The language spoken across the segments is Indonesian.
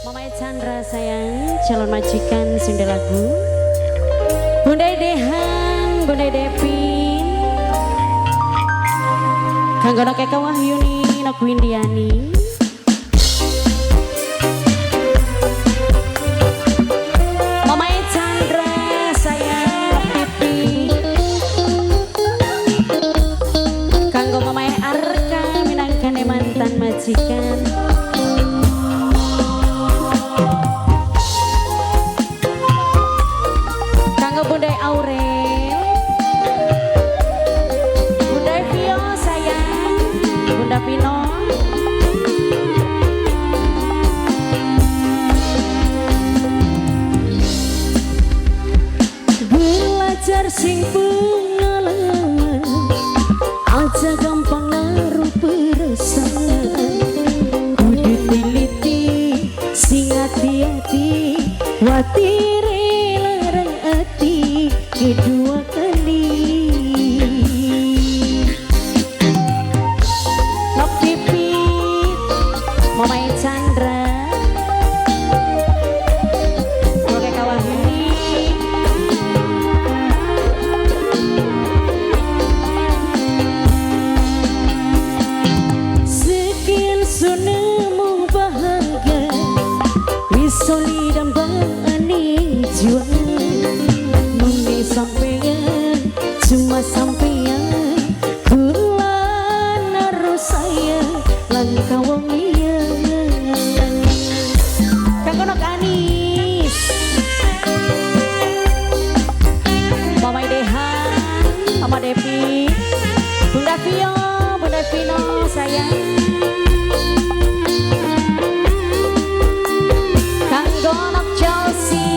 Mama Chandra sayang, calon majikan Sunda Lagu. Bunda Dehan, Bunda Devin. Kanggo nak Eka Wahyuni, nak Windiani. Mama Chandra sayang, Pipi. Kanggo Mama Arka, minangkane mantan majikan. Bunda Aurel, Bunda Vio sayang, Bunda Pino. Belajar sing pengalaman, aja gampang naruh perasaan. Kudu teliti, sing hati-hati, watire kedua kali. Nok pipit Mama Chandra oke kawan ini sekian sunemu bahagia wisoli dan bani jiwa. Sampean, cuma sampean kula naruh saya langkah wong iya. Kang Gonok Anis Mama Dehan, Mama Devi, Bunda Vio, Bunda Vino sayang. Kang Gonok Chelsea,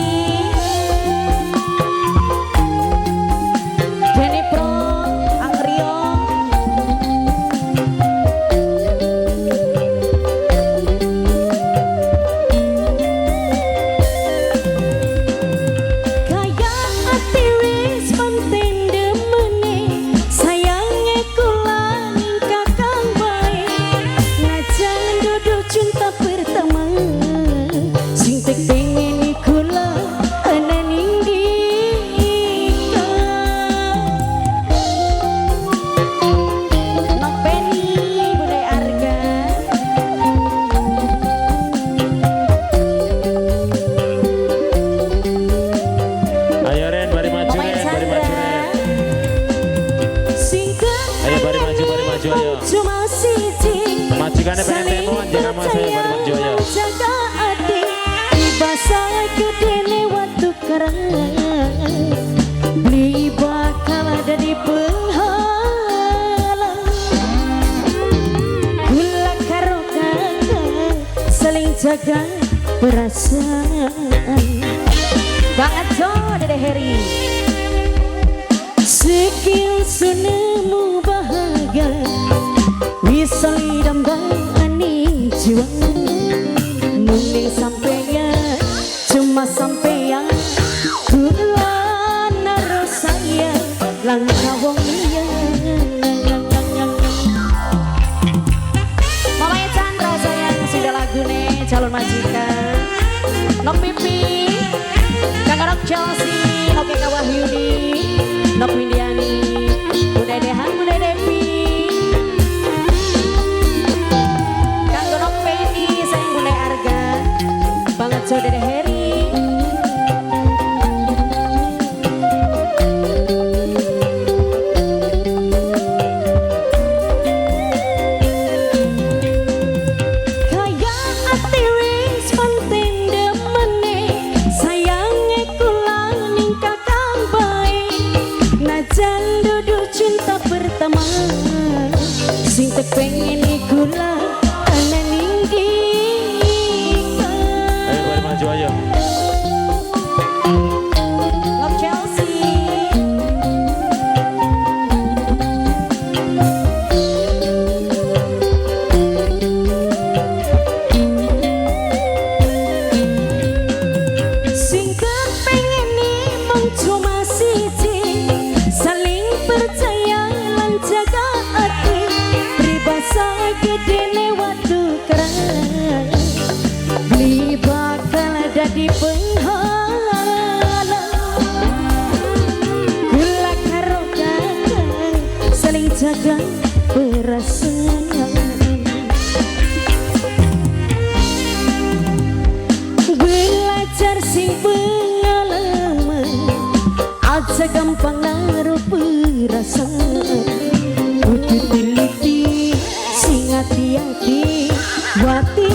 majikannya pengen temuan jangan mas saya baru berjoyo. Jaga adik ibasa gede lewat tukeran beli bakal ada di penghalang. Gula karo kakak saling jaga perasaan. Banget jo Dede Heri. Sekian sunemu bahagia wisoli dan bani jiwa. Mungkin sampeyan, cuma sampeyan kula naruh saya langkah wong iya. Mama Chandra sayang, sudah lagu nih calon majikan. Nok Pipi, Kang Gonok Chelsea, Nok Eka Wahyuni, Nok Windiani, Bunda Dehan, Bunda Devi. Banget so Dede Heri. Kaya ati wis penting demene sayange kula ning kakang bae. Najan dudu cinta pertama sing tek pengen kula ana ning ayo. jadi penghalang. Kula karo kakang saling jaga perasaan. Belajar sing pengalaman aja gampang naruh perasaan. Kudu teliti sing hati-hati wati